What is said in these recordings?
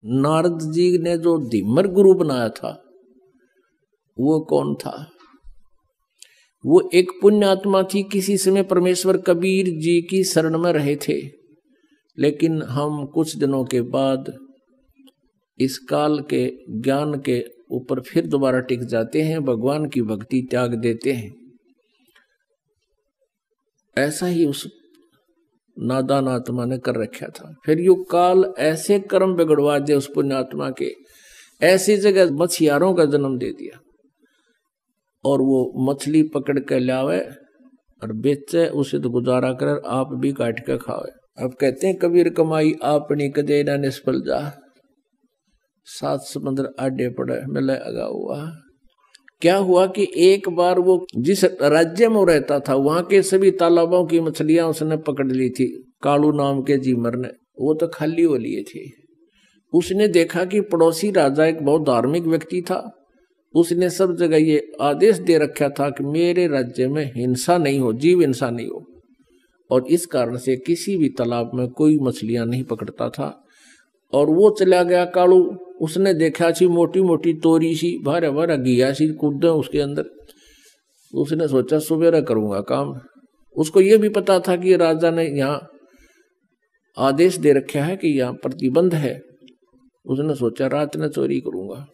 नारद जी ने जो धीमर गुरु बनाया था वो कौन था? वो एक पुण्यात्मा थी, किसी समय परमेश्वर कबीर जी की शरण में रहे थे, लेकिन हम कुछ दिनों के बाद इस काल के ज्ञान के ऊपर फिर दोबारा टिक जाते हैं, भगवान की भक्ति त्याग देते हैं। ऐसा ही उस नादान आत्मा ने कर रखा था। फिर यो काल ऐसे कर्म बिगड़वा दे उस पुण्यात्मा के, ऐसी जगह मछियारों का जन्म दे दिया, और वो मछली पकड़ के लावे और बेचे, उसे तो गुजारा कर, आप भी काट के खावे। अब कहते हैं कबीर कमाई आपनी कदे ना निष्फल जा, 7 समुद्र आडे पड़े मिले अगा हुआ। क्या हुआ कि एक बार वो जिस राज्य में रहता था वहां के सभी तालाबों की मछलियां उसने पकड़ ली थी, कालू नाम के जीमर ने, वो तो खाली हो लिए थे। उसने देखा कि पड़ोसी राजा एक बहुत धार्मिक व्यक्ति था, उसने सब जगह ये आदेश दे रखा था कि मेरे राज्य में हिंसा नहीं हो, जीव हिंसा नहीं हो, और इस कारण से किसी भी तालाब में कोई मछलियां नहीं पकड़ता था। और वो चला गया कालू, उसने देखा सी मोटी मोटी तोरी सी भारा भारा घिया सी कूद उसके अंदर, उसने सोचा सुबेरा करूंगा काम। उसको ये भी पता था कि राजा ने यहाँ आदेश दे रखा है कि यहाँ प्रतिबंध है, उसने सोचा रात में चोरी करूंगा।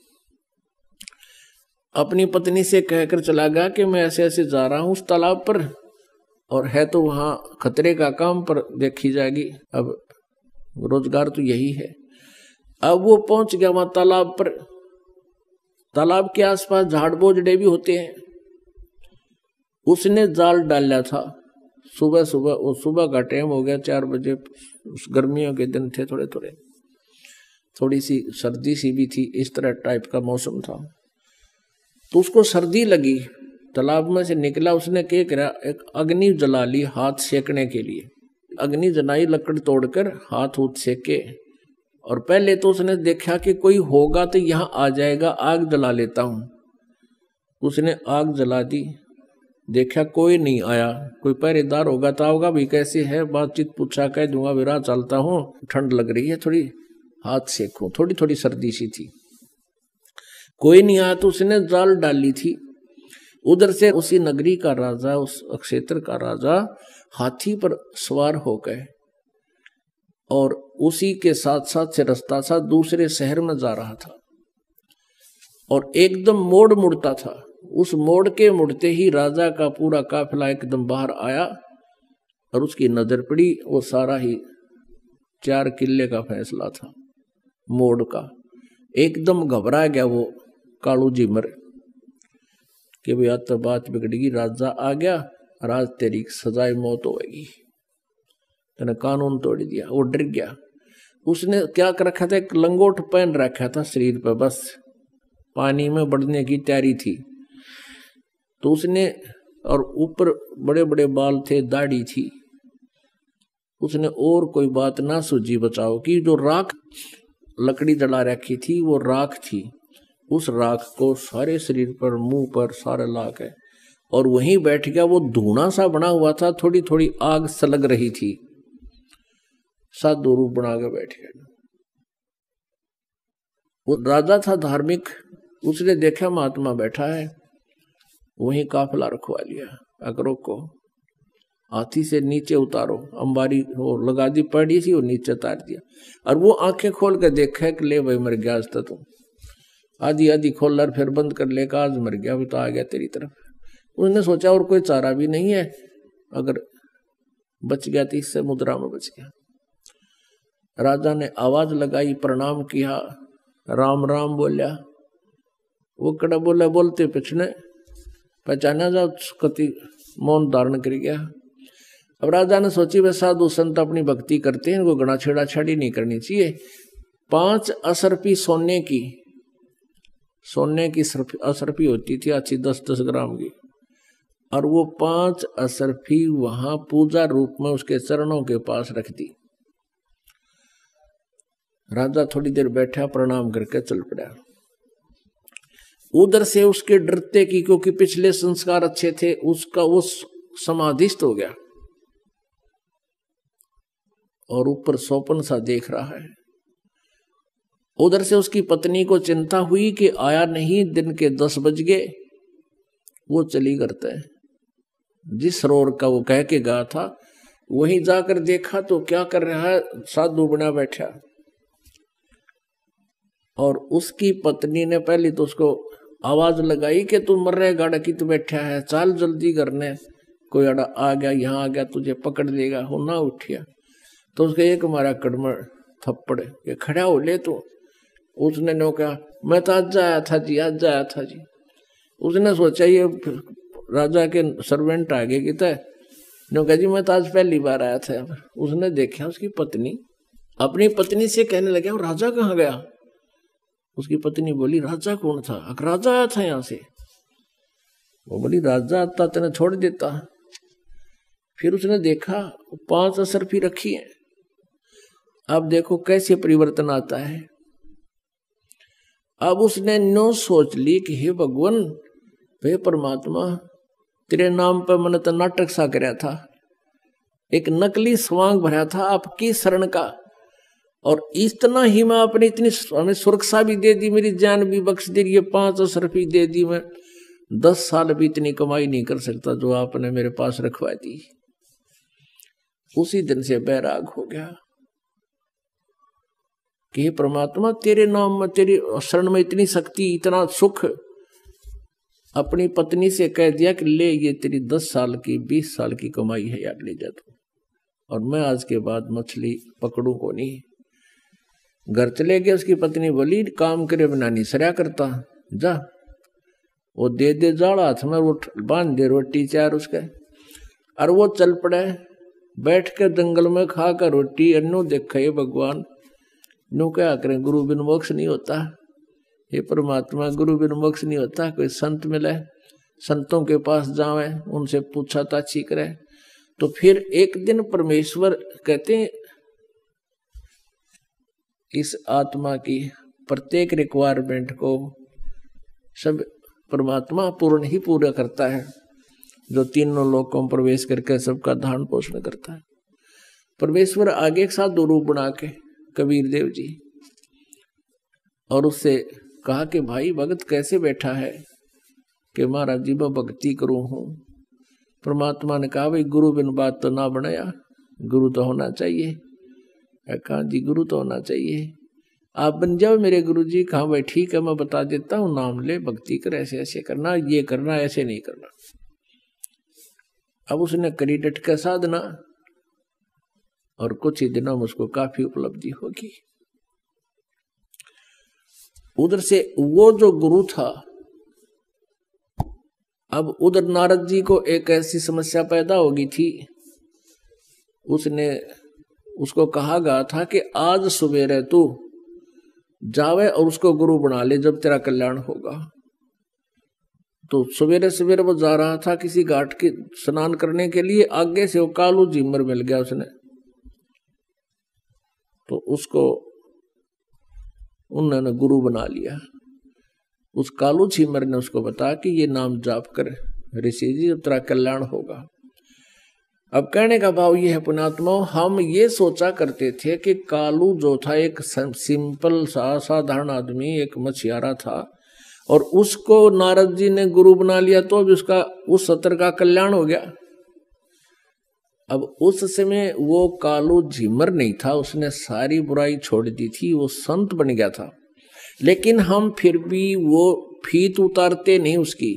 अपनी पत्नी से कहकर चला गया कि मैं ऐसे ऐसे जा रहा हूं उस तालाब पर, और है तो वहां खतरे का काम, पर देखी जाएगी, अब रोजगार तो यही है। अब वो पहुंच गया वहां तालाब पर। तालाब के आसपास झाड़ बोझड़े भी होते हैं। उसने जाल डाला था सुबह सुबह, वो सुबह का टाइम हो गया 4 बजे, गर्मियों के दिन थे, थोड़े थोड़े, थोड़ी सी सर्दी सी भी थी, इस तरह टाइप का मौसम था। तो उसको सर्दी लगी, तालाब में से निकला, उसने क्या करा, एक अग्नि जला ली हाथ सेकने के लिए। अग्नि जलाई, लकड़ तोड़कर हाथ उठ सेके, और पहले तो उसने देखा कि कोई होगा तो यहाँ आ जाएगा, आग जला लेता हूं। उसने आग जला दी, देखा कोई नहीं आया, कोई पहरेदार होगा तो आओगा भी, कैसे है बातचीत पूछा, कह दूंगा विरा चलता हूँ, ठंड लग रही है थोड़ी, हाथ सेकूं, थोड़ी थोड़ी सर्दी सी थी। कोई नहीं आया तो उसने जाल डाली थी। उधर से उसी नगरी का राजा, उस क्षेत्र का राजा हाथी पर सवार हो गए, और उसी के साथ साथ से रास्ता था, दूसरे शहर में जा रहा था, और एकदम मोड़ मुड़ता था। उस मोड़ के मुड़ते ही राजा का पूरा काफिला एकदम बाहर आया, और उसकी नजर पड़ी, वो सारा ही 4 किले का फैसला था मोड़ का। एकदम घबरा गया वो कालू जीमर कि भाई आज तो बात बिगड़ेगी, राजा आ गया और आज तेरी सजाए मौत होगी, तेने कानून तोड़ दिया। वो डर गया। उसने क्या कर रखा था, एक लंगोट पहन रखा था शरीर पर, बस पानी में बढ़ने की तैयारी थी। तो उसने, और ऊपर बड़े बड़े बाल थे, दाढ़ी थी। उसने और कोई बात ना सूझी बचाओ कि जो राख लकड़ी जला रखी थी वो राख थी, उस राख को सारे शरीर पर, मुंह पर सारे ला के, और वहीं बैठ गया। वो धुआं सा बना हुआ था, थोड़ी थोड़ी आग सलग रही थी, साधु रूप बना के बैठ गया। वो राजा था धार्मिक, उसने देखा महात्मा बैठा है, वहीं काफिला रखवा लिया। अकरो को हाथी से नीचे उतारो, अंबारी वो लगा दी पड़ी सी, वो नीचे उतार दिया। और वो आंखें खोल कर देखा कि ले भाई मर गया आज तो तुम, आधी आधी खोल कर फिर बंद कर लेगा, आज मर गया, भी तो आ गया तेरी तरफ। उसने सोचा और कोई चारा भी नहीं है, अगर बच गया तो इससे मुद्रा में बच गया। राजा ने आवाज लगाई, प्रणाम किया, राम राम बोलिया। वो कड़ा बोला, बोलते पिछने पहचाना जा, कति मौन धारण कर गया। अब राजा ने सोची वे साधु संत अपनी भक्ति करते हैं, इनको गणा छेड़ा छाड़ी नहीं करनी चाहिए। 5 असरफी सोने की असरफी होती थी अच्छी, 10-10 ग्राम की, और वो 5 असरफी वहां पूजा रूप में उसके चरणों के पास रख दी। राजा थोड़ी देर बैठा, प्रणाम करके चल पड़ा। उधर से उसके डरते की, क्योंकि पिछले संस्कार अच्छे थे, उसका वो समाधिस्थ हो गया, और ऊपर सोपन सा देख रहा है। उधर से उसकी पत्नी को चिंता हुई कि आया नहीं, दिन के 10 बज गए। वो चली करता है, जिस सरोवर का वो कह के गया था वहीं जाकर देखा तो क्या कर रहा है, साधु बना बैठा। और उसकी पत्नी ने पहले तो उसको आवाज लगाई कि तू मर रहे गाड़ा की तो बैठा है, चाल जल्दी करने, कोई अड़ा आ गया, यहाँ आ गया तुझे पकड़ लेगा। हो ना उठिया तो उसके एक मारा कड़मड़ थप्पड़, ये खड़ा हो ले तू। उसने नो कहा मैं तो आज आया था जी, आज आया था जी। उसने सोचा ये राजा के सर्वेंट आगे की तय, नो कहा जी मैं तो आज पहली बार आया था। उसने देखा उसकी पत्नी, अपनी पत्नी से कहने लगा राजा कहाँ गया। उसकी पत्नी बोली राजा कौन था। राजा आया था यहाँ से। वो बोली राजा आता तेने छोड़ देता। फिर उसने देखा 5 असरफी रखी है। अब देखो कैसे परिवर्तन आता है। अब उसने नो सोच ली कि हे भगवान, हे परमात्मा, तेरे नाम पर मैंने तो नाटक सा कराया था, एक नकली स्वांग भरा था आपकी शरण का, और इतना ही मैं अपनी इतनी हमें सुरक्षा भी दे दी, मेरी जान भी बख्श दी, ये 5 असरफी दे दी, मैं 10 साल भी इतनी कमाई नहीं कर सकता जो आपने मेरे पास रखवा दी। उसी दिन से बैराग हो गया कि हे परमात्मा, तेरे नाम में, तेरी शरण में इतनी शक्ति, इतना सुख। अपनी पत्नी से कह दिया कि ले ये तेरी 10 साल की 20 साल की कमाई है यार, ले जा तू, और मैं आज के बाद मछली पकड़ू को नहीं। घर चले गए। उसकी पत्नी बोली काम करे बिना नहीं सरया करता, जा वो दे दे जाड़ा हाथ में, वो बांध दे रोटी 4 उसके, और वो चल पड़े। बैठ के जंगल में खा कर रोटी, अन्नो देखा ये भगवान, नो क्या करें, गुरु बिन मोक्ष नहीं होता। हे परमात्मा, गुरु बिन मोक्ष नहीं होता। कोई संत मिले, संतों के पास जावे, उनसे पूछा ताछी करे। तो फिर एक दिन परमेश्वर कहते हैं इस आत्मा की प्रत्येक रिक्वायरमेंट को सब परमात्मा पूर्ण ही पूरा करता है, जो तीनों लोकों में प्रवेश करके सबका धारण पोषण करता है। परमेश्वर आगे एक साथ 2 रूप बना के कबीर देव जी, और उससे कहा कि भाई भगत कैसे बैठा है, कि महाराज जी मैं भक्ति करूं हूं। परमात्मा ने कहा भाई गुरु बिन बात तो ना बनाया, गुरु तो होना चाहिए। कहा जी गुरु तो होना चाहिए, आप बन जाओ मेरे गुरु जी। कहा भाई ठीक है, मैं बता देता हूँ, नाम ले, भक्ति कर, ऐसे ऐसे करना, ये करना, ऐसे नहीं करना। अब उसने करी डट का साधना, और कुछ ही दिनों में उसको काफी उपलब्धि होगी। उधर से वो जो गुरु था, अब उधर नारद जी को एक ऐसी समस्या पैदा होगी थी। उसको कहा गया था कि आज सवेरे तू जावे और उसको गुरु बना ले, जब तेरा कल्याण होगा। तो सवेरे सवेरे वो जा रहा था किसी घाट के स्नान करने के लिए, आगे से वो कालू झीमर मिल गया उसने। तो उसको उन्होंने गुरु बना लिया। उस कालू झीमर ने उसको बताया कि ये नाम जाप कर ऋषि जी, जब तेरा कल्याण होगा। अब कहने का भाव ये है पुण्यात्मा, हम ये सोचा करते थे कि कालू जो था एक सिंपल सा साधारण आदमी, एक मछियारा था, और उसको नारद जी ने गुरु बना लिया तो भी उसका उस सत्र का कल्याण हो गया। अब उस समय वो कालू झिमर नहीं था, उसने सारी बुराई छोड़ दी थी, वो संत बन गया था। लेकिन हम फिर भी वो फीत उतारते नहीं उसकी।